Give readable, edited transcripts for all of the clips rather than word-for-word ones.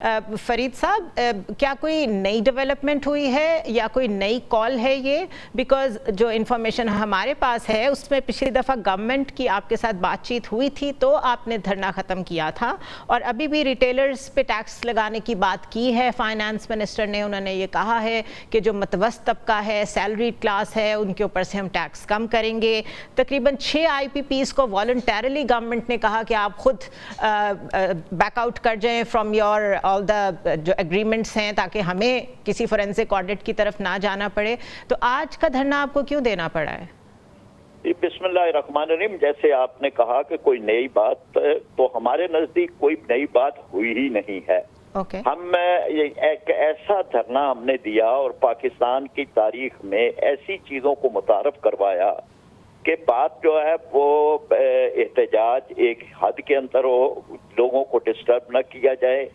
फरीद साहब, क्या कोई नई डेवलपमेंट हुई है या कोई नई कॉल है ये? बिकॉज जो इन्फॉर्मेशन हमारे पास है उसमें पिछली दफ़ा गवर्नमेंट की आपके साथ बातचीत हुई थी तो आपने धरना ख़त्म किया था और अभी भी रिटेलर्स पे टैक्स लगाने की बात की है। फाइनेंस मिनिस्टर ने उन्होंने ये कहा है कि जो मतवस्त तबका है, सैलरी क्लास है, उनके ऊपर से हम टैक्स कम करेंगे। तकरीबन 6 IPPs को वॉलंटरली गवर्नमेंट ने कहा कि आप खुद बैकआउट कर जाएं फ्रॉम योर ऑल द जो एग्रीमेंट्स हैं ताकि हमें किसी फोरेंसिक ऑडिट की तरफ ना जाना पड़े। तो आज का धरना आपको क्यों देना पड़ा है? बिस्मिल्लाहिर्रहमानिर्रहीम, जैसे आपने कहा कि कोई नई बात, तो हमारे नजदीक कोई नई बात हुई ही नहीं है। हम एक ऐसा धरना हमने दिया और पाकिस्तान की तारीख में ऐसी चीजों को मुतारफ करवाया कि बात जो है वो एहतजाज एक हद के अंदर हो, लोगों को डिस्टर्ब न किया जाए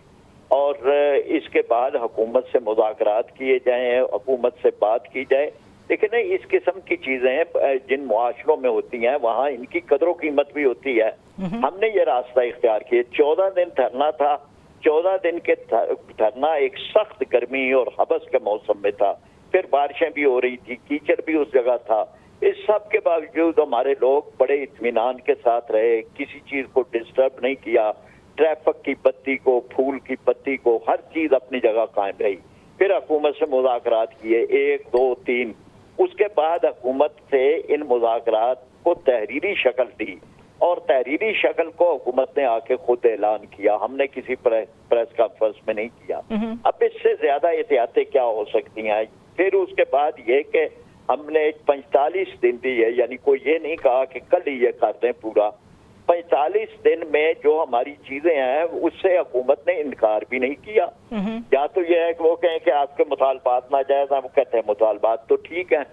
और इसके बाद हुकूमत से मुज़ाकरात किए जाएं, हुकूमत से बात की जाए। लेकिन इस किस्म की चीजें जिन मुआशरों में होती हैं वहाँ इनकी कदर कीमत भी होती है। हमने ये रास्ता इख्तियार किया। 14 दिन धरना था। 14 दिन के धरना एक सख्त गर्मी और हबस के मौसम में था, फिर बारिशें भी हो रही थी, कीचड़ भी उस जगह था। इस सब के बावजूद हमारे लोग बड़े इत्मीनान के साथ रहे, किसी चीज को डिस्टर्ब नहीं किया। ट्रैफिक की बत्ती को, फूल की पत्ती को, हर चीज अपनी जगह कायम रही। फिर हुकूमत से मुज़ाकरात किए 1, 2, 3। उसके बाद हुकूमत से इन मुज़ाकरात को तहरीरी शक्ल दी और तहरीरी शक्ल को हुकूमत ने आके खुद ऐलान किया। हमने किसी प्रेस कॉन्फ्रेंस में नहीं किया। अब इससे ज्यादा एहतियातें क्या हो सकती हैं? फिर उसके बाद ये कि हमने 45 दिन दिए, यानी कोई ये नहीं कहा कि कल ही ये कर दें पूरा। 45 दिन में जो हमारी चीजें हैं उससे हुकूमत ने इनकार भी नहीं किया। या तो यह है कि वो कहें कि आपके मुतालबात नाजायज हैं, वो कहते हैं मुतालबात तो ठीक है।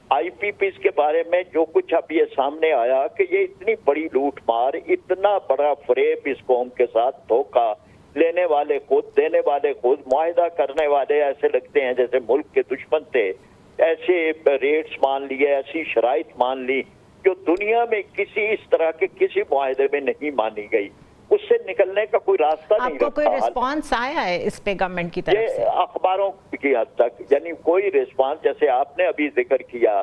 IPPs के बारे में जो कुछ अब ये सामने आया कि ये इतनी बड़ी लूट मार, इतना बड़ा फरेब इस कौम के साथ, धोखा लेने वाले खुद, देने वाले खुद, मुआहिदा करने वाले ऐसे लगते हैं जैसे मुल्क के दुश्मन थे। ऐसे रेट्स मान लिए, ऐसी शराइत मान ली जो दुनिया में किसी इस तरह के किसी मुआहदे में नहीं मानी गई। उससे निकलने का कोई रास्ता नहीं। आपको कोई रिस्पांस आया है इस पे गवर्नमेंट की तरफ से? अखबारों की हद तक, यानी कोई रिस्पांस जैसे आपने अभी जिक्र किया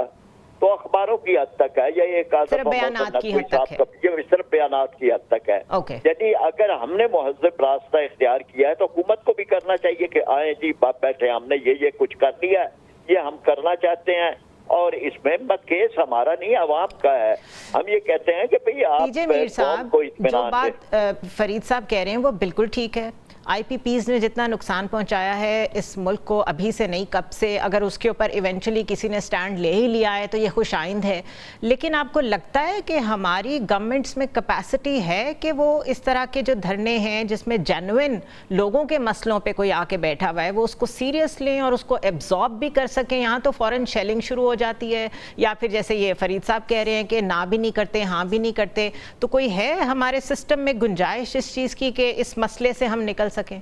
तो अखबारों की हद तक है, या एक सिर्फ बयानात की हद तक है। ये सिर्फ बयानात की हद तक है। यानी अगर हमने मुहज़्ज़ब रास्ता इख्तियार किया है तो हुकूमत को भी करना चाहिए कि आए जी बाप बैठे, हमने ये कुछ कर लिया है, ये हम करना चाहते हैं और इसमें केस हमारा नहीं अवाम का है। हम ये कहते हैं कि भाई आप मीर साहब जो बात फरीद साहब कह रहे हैं वो बिल्कुल ठीक है। IPPs ने जितना नुकसान पहुंचाया है इस मुल्क को अभी से नहीं कब से, अगर उसके ऊपर इवेंचुअली किसी ने स्टैंड ले ही लिया है तो ये खुशाइंद है। लेकिन आपको लगता है कि हमारी गवर्नमेंट्स में कैपेसिटी है कि वो इस तरह के जो धरने हैं जिसमें जेन्युइन लोगों के मसलों पे कोई आके बैठा हुआ है वो उसको सीरियस लें और उसको एब्जॉर्ब भी कर सकें? यहाँ तो फ़ौरन शेलिंग शुरू हो जाती है, या फिर जैसे ये फरीद साहब कह रहे हैं कि ना भी नहीं करते, हाँ भी नहीं करते। तो कोई है हमारे सिस्टम में गुंजाइश इस चीज़ की कि इस मसले से हम निकल सकें?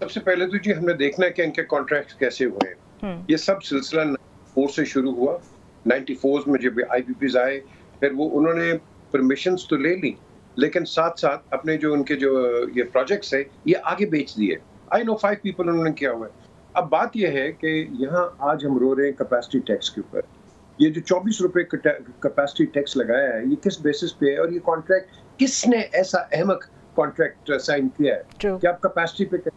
सबसे पहले तो जी हमने देखना है कि इनके कॉन्ट्रैक्ट्स कैसे हुए हैं। ये सब सिलसिला 94 से शुरू हुआ। 94 में जब IPPs आए फिर वो उन्होंने परमिशंस तो ले ली, लेकिन साथ साथ अपने जो उनके जो ये प्रोजेक्ट्स है ये आगे बेच दिए। आई नो 5 पीपल उन्होंने किया हुआ है। अब बात ये है कि यहाँ आज हम रो रहे हैं कैपेसिटी टैक्स के ऊपर। ये जो 24 रुपए कैपेसिटी टैक्स लगाया है ये किस बेसिस पे है और ये कॉन्ट्रैक्ट किसने ऐसा अहमक कॉन्ट्रैक्ट साइन किया है कि आप कैपेसिटी पे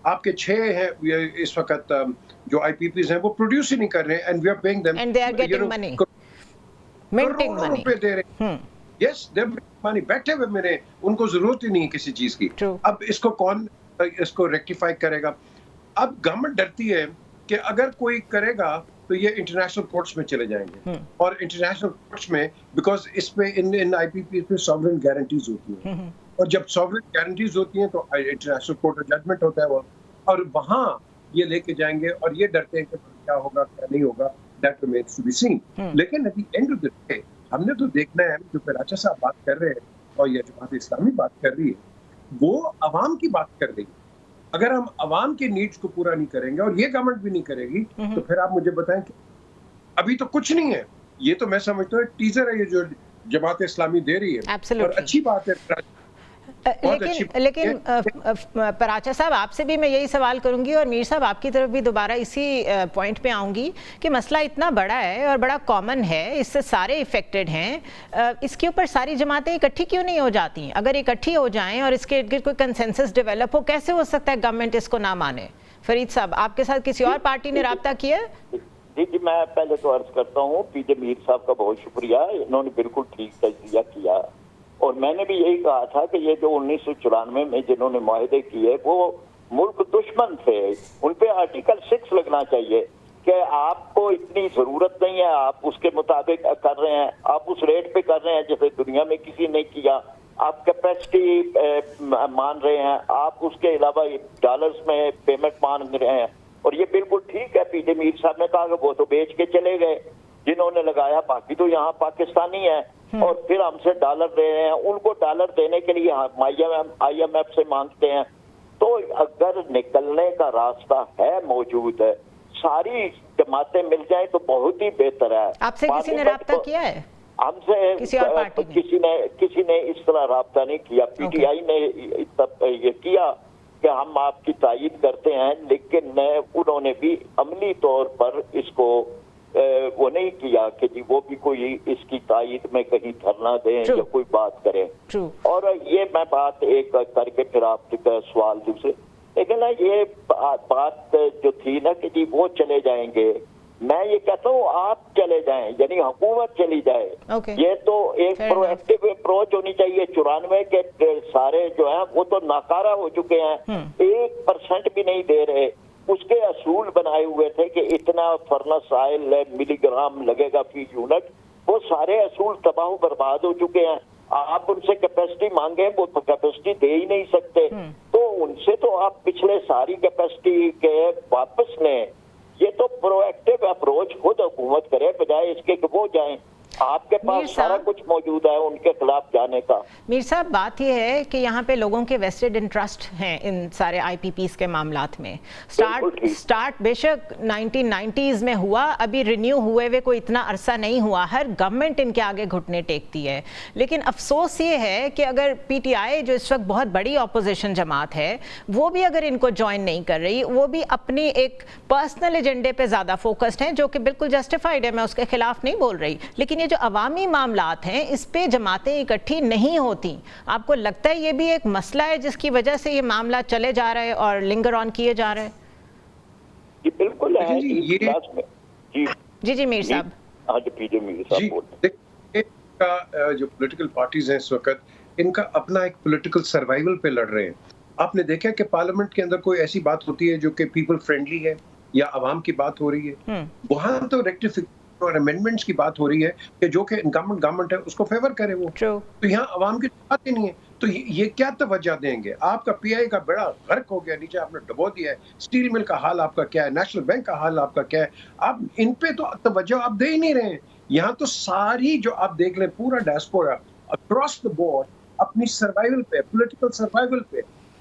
आपके 6 हैं इस वक्त जो IPPs हैं वो प्रोड्यूस ही नहीं कर रहे हैं and we are paying them and they are getting money, minting money pay दे रहे हैं। यस दे मनी बैठे हुए मेरे, उनको जरूरत ही नहीं है किसी चीज की। अब इसको कौन इसको रेक्टिफाई करेगा? अब गवर्नमेंट डरती है कि अगर कोई करेगा तो ये इंटरनेशनल कोर्ट्स में चले जाएंगे और इंटरनेशनल कोर्ट्स में बिकॉज इस पे इन IPPs पे सॉवरेन गारंटीज होती हैं और जब सॉवरेन गारंटीज होती हैं तो इंटरनेशनल कोर्ट का जजमेंट होता है वो, और वहां ये लेके जाएंगे और ये डरते हैं कि क्या होगा क्या नहीं होगा, that remains to be seen. लेकिन at the end of the day हमने तो देखना है, जो कराचा साहब बात कर रहे हैं और ये जमात इस्लामी बात कर रही है वो अवाम की बात कर रही है। अगर हम अवाम के नीड्स को पूरा नहीं करेंगे और ये गवर्नमेंट भी नहीं करेगी तो फिर आप मुझे बताएं कि अभी तो कुछ नहीं है। ये तो मैं समझता हूँ टीजर है ये जो जमात इस्लामी दे रही है और अच्छी बात है। लेकिन पराचा साहब, आपसे भी मैं यही सवाल करूंगी और मीर साहब आपकी तरफ भी दोबारा इसी पॉइंट पे आऊंगी कि मसला इतना बड़ा है और बड़ा कॉमन है, इससे सारे इफेक्टेड हैं, इसके ऊपर सारी जमातें इकट्ठी क्यों नहीं हो जाती? अगर इकट्ठी हो जाएं और इसके इर्द गिर्द कोई कंसेंसस डेवलप हो, कैसे हो सकता है गवर्नमेंट इसको ना माने? फरीद साहब, आपके साथ किसी और पार्टी ने राब्ता किया? जी, मैं पहले तो अर्ज करता हूँ पीजे मीर साहब का बहुत शुक्रिया, इन्होंने बिल्कुल ठीक तजजिया किया। और मैंने भी यही कहा था कि ये जो 1994 में जिन्होंने मुआहदे किए वो मुल्क दुश्मन थे, उन पे आर्टिकल 6 लगना चाहिए कि आपको इतनी जरूरत नहीं है, आप उसके मुताबिक कर रहे हैं, आप उस रेट पे कर रहे हैं जैसे दुनिया में किसी ने किया, आप कैपेसिटी मान रहे हैं, आप उसके अलावा डॉलर्स में पेमेंट मांग रहे हैं। और ये बिल्कुल ठीक है, पीजे मीर साहब ने कहा कि वो तो बेच के चले गए जिन्होंने लगाया, बाकी तो यहाँ पाकिस्तानी है और फिर हमसे डॉलर दे रहे हैं, उनको डॉलर देने के लिए IMF से मांगते हैं। तो अगर निकलने का रास्ता है, मौजूद है, सारी जमातें मिल जाए तो बहुत ही बेहतर है। आपसे किसी ने राब्ता किया है? हमसे किसी ने इस तरह राब्ता नहीं किया। PTI ने ये किया कि हम आपकी तायीद करते हैं, लेकिन उन्होंने भी अमली तौर पर इसको वो नहीं किया कि जी वो भी कोई इसकी तायीद में कहीं धरना दें या कोई बात करें। और ये मैं बात एक करके फिर आपका सवाल दूसरे, लेकिन ना ये बात जो थी ना कि जी वो चले जाएंगे, मैं ये कहता हूँ आप चले जाएं, यानी हुकूमत चली जाए। ये तो एक प्रोएक्टिव अप्रोच होनी चाहिए। 94 के सारे जो है वो तो नाकारा हो चुके हैं, 1% भी नहीं दे रहे। उसके असूल बनाए हुए थे कि इतना फर्नेस ऑयल मिलीग्राम लगेगा फी यूनिट, वो सारे असूल तबाह बर्बाद हो चुके हैं। आप उनसे कैपेसिटी मांगे, वो कैपेसिटी दे ही नहीं सकते, तो उनसे तो आप पिछले सारी कैपेसिटी के वापस लें। ये तो प्रोएक्टिव अप्रोच खुद हुकूमत करे, बजाय इसके कि वो जाएं। आपके पास सारा कुछ मौजूद है उनके खिलाफ जाने का। मीर साहब, बात यह है कि यहाँ पे लोगों के वेस्टेड इंटरेस्ट हैं इन सारे IPPs के मामलात में। स्टार्ट बेशक 1990s में हुआ, अभी रिन्यू हुए हुए कोई इतना अरसा नहीं हुआ, हर गवर्नमेंट इनके आगे घुटने टेकती है। लेकिन अफसोस ये है कि अगर PTI जो इस वक्त बहुत बड़ी ऑपोजिशन जमात है, वो भी अगर इनको ज्वाइन नहीं कर रही, वो भी अपनी एक पर्सनल एजेंडे पे ज़्यादा फोकस्ड हैं, जो कि बिल्कुल जस्टिफाइड है, मैं उसके खिलाफ नहीं बोल रही। लेकिन जो अवामी मामलात हैं, इस पे जमातें इकट्ठी नहीं होती। आपको लगता है ये भी एक मसला है जिसकी वजह से ये मामला चले जा रहे हैं और लिंगर ऑन किए जा रहे हैं? जी बिल्कुल है। जी मीर साहब। हाँ जी, पीजे मीर साहब बोलते हैं। जो पॉलिटिकल पार्टीज हैं इस वक्त, इनका अपना एक पॉलिटिकल सर्वाइवल पे लड़ रहे हैं। आपने देखा कि पार्लियामेंट के अंदर कोई ऐसी बात होती है जो कि पीपल फ्रेंडली है या अवाम की बात हो रही है, वहां तो रेक्टिफिकेशन और अमेंडमेंट्स की बात हो रही है कि जो कि इनकम्बेंट गवर्नमेंट है उसको फेवर करे वो। तो यहाँ अवाम की बात ही नहीं है, तो ये क्या तवज्जो देंगे? आपका PI का बड़ा गर्क हो गया, नीचे आपने डुबो दिया है। स्टील मिल का हाल आपका क्या है? नेशनल बैंक का हाल आपका क्या है? आप इन पे तो तवज्जो आप दे ही नहीं रहे हैं। यहाँ तो सारी जो आप देख लें, पूरा डायस्पोरा अक्रॉस द बोर्ड अपनी सर्वाइवल पे, पॉलिटिकल सर्वाइवल पे